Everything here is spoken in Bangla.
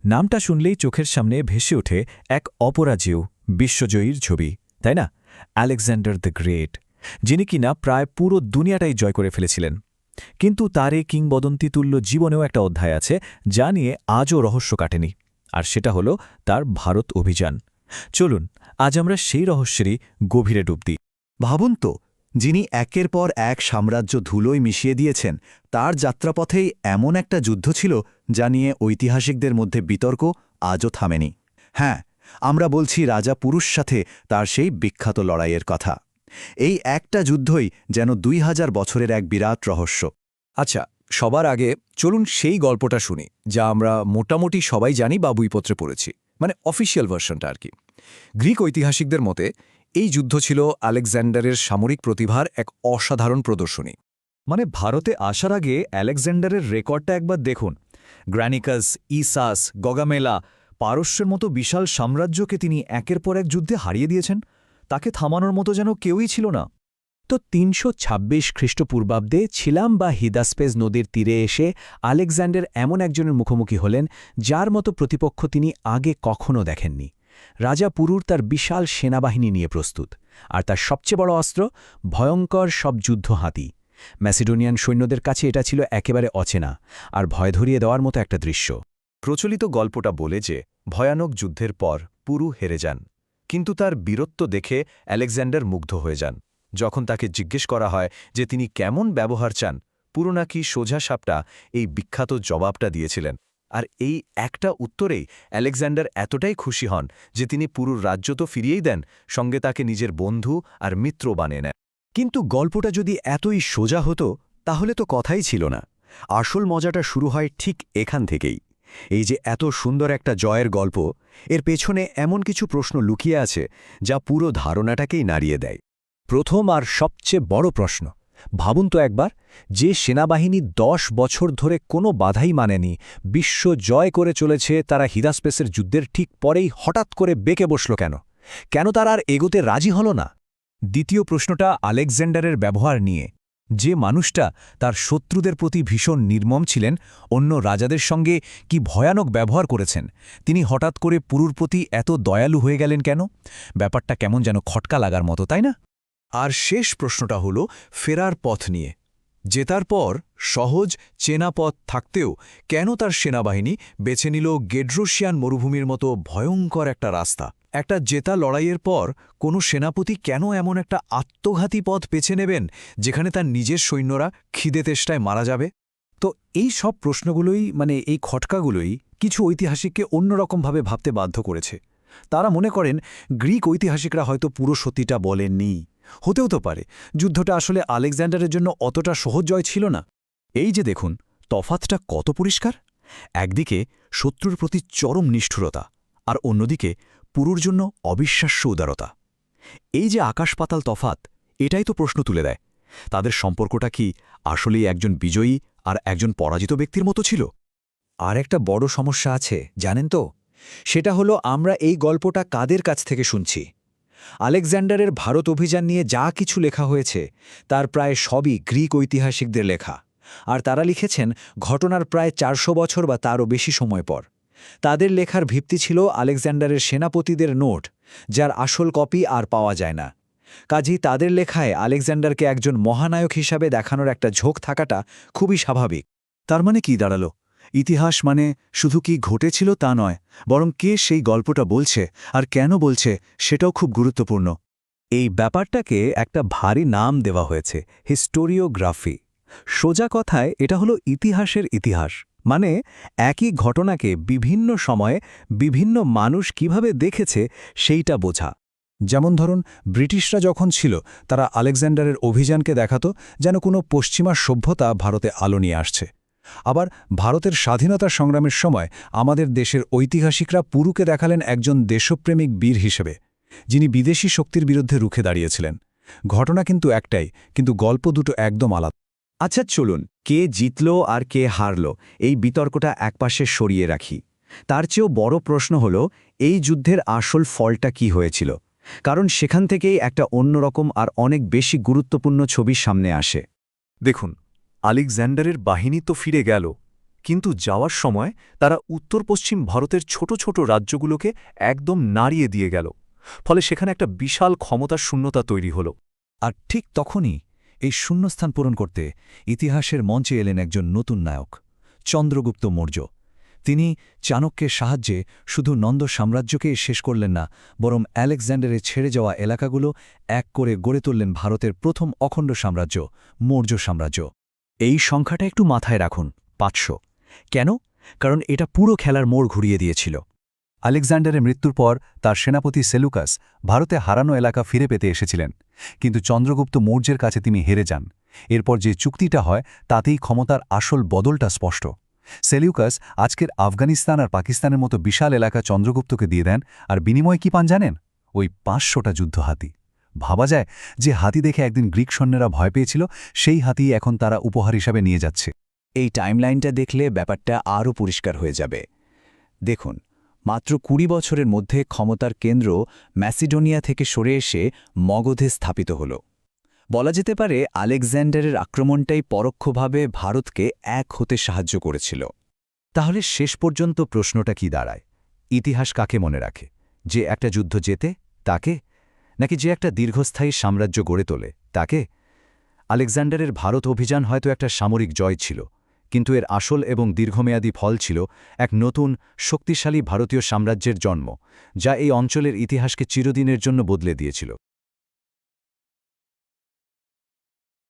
নামটা শুনলেই চোখের সামনে ভেসে ওঠে এক অপরাজেয় বিশ্বজয়ীর ছবি, তাই না? আলেকজান্ডার দ্য গ্রেট, যিনি কিনা প্রায় পুরো দুনিয়াটাই জয় করে ফেলেছিলেন। কিন্তু তার এই কিংবদন্তিতুল্য জীবনেও একটা অধ্যায় আছে যা নিয়ে আজও রহস্য কাটেনি, আর সেটা হলো তার ভারত অভিযান। চলুন আজ আমরা সেই রহস্যেরই গভীরে ডুব দিই। ভাবুন তো, যিনি একের পর এক সাম্রাজ্য ধুলোয় মিশিয়ে দিয়েছেন, তার যাত্রাপথেই এমন একটা যুদ্ধ ছিল যা নিয়ে ঐতিহাসিকদের মধ্যে বিতর্ক আজও থামেনি। হ্যাঁ, আমরা বলছি রাজা পুরুষ সাথে তার সেই বিখ্যাত লড়াইয়ের কথা। এই একটা যুদ্ধই যেন 2000 বছরের এক বিরাট রহস্য। আচ্ছা, সবার আগে চলুন সেই গল্পটা শুনি, যা আমরা মোটামুটি সবাই জানি বা বইপত্রে পড়েছি, মানে অফিসিয়াল ভার্সনটা আর কি। গ্রিক ঐতিহাসিকদের মতে এই যুদ্ধ ছিল আলেকজান্ডারের সামরিক প্রতিভার এক অসাধারণ প্রদর্শনী। মানে ভারতে আসার আগে আলেকজান্ডারের রেকর্ডটা একবার দেখুন। গ্র্যানিকাস, ইসাস, গগামেলা, পারস্যের মতো বিশাল সাম্রাজ্যকে তিনি একের পর এক যুদ্ধে হারিয়ে দিয়েছেন। তাকে থামানোর মতো যেন কেউই ছিল না। তো ৩২৬ খ্রিস্টপূর্বাব্দে ছিলাম বা হিদাসপেস নদীর তীরে এসে আলেকজান্ডার এমন একজনের মুখোমুখি হলেন যার মতো প্রতিপক্ষ তিনি আগে কখনো দেখেননি। রাজা পুরুর তার বিশাল সেনাবাহিনী নিয়ে প্রস্তুত, আর তার সবচেয়ে বড় অস্ত্র ভয়ঙ্কর সব যুদ্ধ হাতি। ম্যাসিডোনিয়ান সৈন্যদের কাছে এটা ছিল একেবারে অচেনা আর ভয় ধরিয়ে দেওয়ার মতো একটা দৃশ্য। প্রচলিত গল্পটা বলে যে ভয়ানক যুদ্ধের পর পুরু হেরে যান, কিন্তু তার বীরত্ব দেখে আলেকজান্ডার মুগ্ধ হয়ে যান। যখন তাকে জিজ্ঞেস করা হয় যে তিনি কেমন ব্যবহার চান, পুরু নাকি সোজা সাপটা এই বিখ্যাত জবাবটা দিয়েছিলেন। আর এই একটা উত্তরেই আলেকজান্ডার এতটাই খুশি হন যে তিনি পুরুর রাজ্য তো ফিরিয়েই দেন, সঙ্গে তাকে নিজের বন্ধু আর মিত্র বানিয়ে নেন। কিন্তু গল্পটা যদি এতই সোজা হতো তাহলে তো কথাই ছিল না। আসল মজাটা শুরু হয় ঠিক এখান থেকেই। এই যে এত সুন্দর একটা জয়ের গল্প, এর পেছনে এমন কিছু প্রশ্ন লুকিয়ে আছে যা পুরো ধারণাটাকেই নাড়িয়ে দেয়। প্রথম আর সবচেয়ে বড় প্রশ্ন, ভাবুন তো একবার, যে সেনাবাহিনী ১০ বছর ধরে কোনো বাধাই মানেনি, বিশ্ব জয় করে চলেছে, তারা হিদাসপেসের যুদ্ধের ঠিক পরেই হঠাৎ করে বেঁকে বসল কেন? কেন তারা আর এগোতে রাজি হল না? দ্বিতীয় প্রশ্নটা আলেকজান্ডারের ব্যবহার নিয়ে। যে মানুষটা তার শত্রুদের প্রতি ভীষণ নির্মম ছিলেন, অন্য রাজাদের সঙ্গে কি ভয়ানক ব্যবহার করেছেন, তিনি হঠাৎ করে পুরুর প্রতি এত দয়ালু হয়ে গেলেন কেন? ব্যাপারটা কেমন যেন খটকা লাগার মতো, তাই না? আর শেষ প্রশ্নটা হল ফেরার পথ নিয়ে। জেতার পর সহজ চেনা পথ থাকতেও কেন তার সেনাবাহিনী বেছে নিল গেড্রোসিয়ান মরুভূমির মতো ভয়ঙ্কর একটা রাস্তা? একটা জেতা লড়াইয়ের পর কোনো সেনাপতি কেন এমন একটা আত্মঘাতী পথ বেছে নেবেন যেখানে তার নিজের সৈন্যরা খিদে তেষ্টায় মারা যাবে? তো এই সব প্রশ্নগুলোই, মানে এই খটকাগুলোই কিছু ঐতিহাসিককে অন্যরকমভাবে ভাবতে বাধ্য করেছে। তারা মনে করেন গ্রিক ঐতিহাসিকরা হয়তো পুরো সত্যিটা বলেননি। হতেও তো পারে যুদ্ধটা আসলে আলেকজান্ডারের জন্য অতটা সহজ জয় ছিল না। এই যে দেখুন, তফাতটা কত পরিষ্কার। একদিকে শত্রুর প্রতি চরম নিষ্ঠুরতা, আর অন্যদিকে পুরুর জন্য অবিশ্বাস্য উদারতা। এই যে আকাশ-পাতাল তফাত, এটাই তো প্রশ্ন তুলে দেয়, তাদের সম্পর্কটা কি আসলেই একজন বিজয়ী আর একজন পরাজিত ব্যক্তির মতো ছিল? আর একটা বড় সমস্যা আছে, জানেন তো? সেটা হলো আমরা এই গল্পটা কাদের কাছ থেকে শুনছি। আলেকজান্ডারের ভারত অভিযান নিয়ে যা কিছু লেখা হয়েছে তার প্রায় সবই গ্রিক ঐতিহাসিকদের লেখা, আর তারা লিখেছেন ঘটনার প্রায় ৪০০ বছর বা তারও বেশি সময় পর। তাদের লেখার ভিত্তি ছিল আলেকজান্ডারের সেনাপতিদের নোট, যার আসল কপি আর পাওয়া যায় না। কাজেই তাদের লেখায় আলেকজান্ডারকে একজন মহানায়ক হিসাবে দেখানোর একটা ঝোঁক থাকাটা খুবই স্বাভাবিক। তার মানে কি দাঁড়ালো? ইতিহাস মানে শুধু কি ঘটেছিল তা নয়, বরং কে সেই গল্পটা বলছে আর কেন বলছে সেটাও খুব গুরুত্বপূর্ণ। এই ব্যাপারটাকে একটা ভারী নাম দেওয়া হয়েছে, হিস্টোরিওগ্রাফি। সোজা কথায় এটা হলো ইতিহাসের ইতিহাস, মানে একই ঘটনাকে বিভিন্ন সময়ে বিভিন্ন মানুষ কিভাবে দেখেছে সেইটা বোঝা। যেমন ধরুন, ব্রিটিশরা যখন ছিল তারা আলেকজান্ডারের অভিযানকে দেখাতো যেন কোনো পশ্চিমা সভ্যতা ভারতে আলো নিয়ে আসছে। আবার ভারতের স্বাধীনতা সংগ্রামের সময় আমাদের দেশের ঐতিহাসিকরা পুরুকে দেখালেন একজন দেশপ্রেমিক বীর হিসেবে, যিনি বিদেশি শক্তির বিরুদ্ধে রুখে দাঁড়িয়েছিলেন। ঘটনা কিন্তু একটাই, কিন্তু গল্প দুটো একদম আলাদা। আচ্ছা চলুন, কে জিতল আর কে হারল এই বিতর্কটা একপাশে সরিয়ে রাখি। তার চেয়েও বড় প্রশ্ন হল এই যুদ্ধের আসল ফলটা কি হয়েছিল, কারণ সেখান থেকেই একটা অন্যরকম আর অনেক বেশি গুরুত্বপূর্ণ ছবি সামনে আসে। দেখুন, আলেকজান্ডারের বাহিনী তো ফিরে গেল, কিন্তু যাওয়ার সময় তারা উত্তর পশ্চিম ভারতের ছোট ছোট রাজ্যগুলোকে একদম নাড়িয়ে দিয়ে গেল, ফলে সেখানে একটা বিশাল ক্ষমতার শূন্যতা তৈরি হল। আর ঠিক তখনই এই শূন্যস্থান পূরণ করতে ইতিহাসের মঞ্চে এলেন একজন নতুন নায়ক, চন্দ্রগুপ্ত মৌর্য। তিনি চাণক্যের সাহায্যে শুধু নন্দ সাম্রাজ্যকেই শেষ করলেন না, বরং আলেকজান্ডারের ছেড়ে যাওয়া এলাকাগুলো এক করে গড়ে তুললেন ভারতের প্রথম অখণ্ড সাম্রাজ্য, মৌর্য সাম্রাজ্য। এই সংখ্যাটা একটু মাথায় রাখুন, 500। কেন? কারণ এটা পুরো খেলার মোড় ঘুরিয়ে দিয়েছিল। আলেকজান্ডারের মৃত্যুর পর তার সেনাপতি সেলুকাস ভারতে হারানো এলাকা ফিরে পেতে এসেছিলেন, কিন্তু চন্দ্রগুপ্ত মৌর্যের কাছে তিনি হেরে যান। এরপর যে চুক্তিটা হয় তাতেই ক্ষমতার আসল বদলটা স্পষ্ট। সেলুকাস আজকের আফগানিস্তান আর পাকিস্তানের মতো বিশাল এলাকা চন্দ্রগুপ্তকে দিয়ে দেন, আর বিনিময়ে কি পান জানেন? ওই 500টা যুদ্ধ হাতি। ভাবা যায় যে হাতি দেখে একদিন গ্রিক সৈন্যরা ভয় পেয়েছিল, সেই হাতি এখন তারা উপহার হিসাবে নিয়ে যাচ্ছে। এই টাইমলাইনটা দেখলে ব্যাপারটা আরও পরিষ্কার হয়ে যাবে। দেখুন, মাত্র 20 বছরের মধ্যে ক্ষমতার কেন্দ্র ম্যাসিডোনিয়া থেকে সরে এসে মগধে স্থাপিত হল। বলা যেতে পারে আলেকজান্ডারের আক্রমণটাই পরোক্ষভাবে ভারতকে এক হতে সাহায্য করেছিল। তাহলে শেষ পর্যন্ত প্রশ্নটা কি দাঁড়ায়? ইতিহাস কাকে মনে রাখে? যে একটা যুদ্ধ জেতে তাকে, নাকি যে একটা দীর্ঘস্থায়ী সাম্রাজ্য গড়ে তোলে তাকে? আলেকজান্ডারের ভারত অভিযান হয়তো একটা সামরিক জয় ছিল, কিন্তু এর আসল এবং দীর্ঘমেয়াদী ফল ছিল এক নতুন শক্তিশালী ভারতীয় সাম্রাজ্যের জন্ম, যা এই অঞ্চলের ইতিহাসকে চিরদিনের জন্য বদলে দিয়েছিল।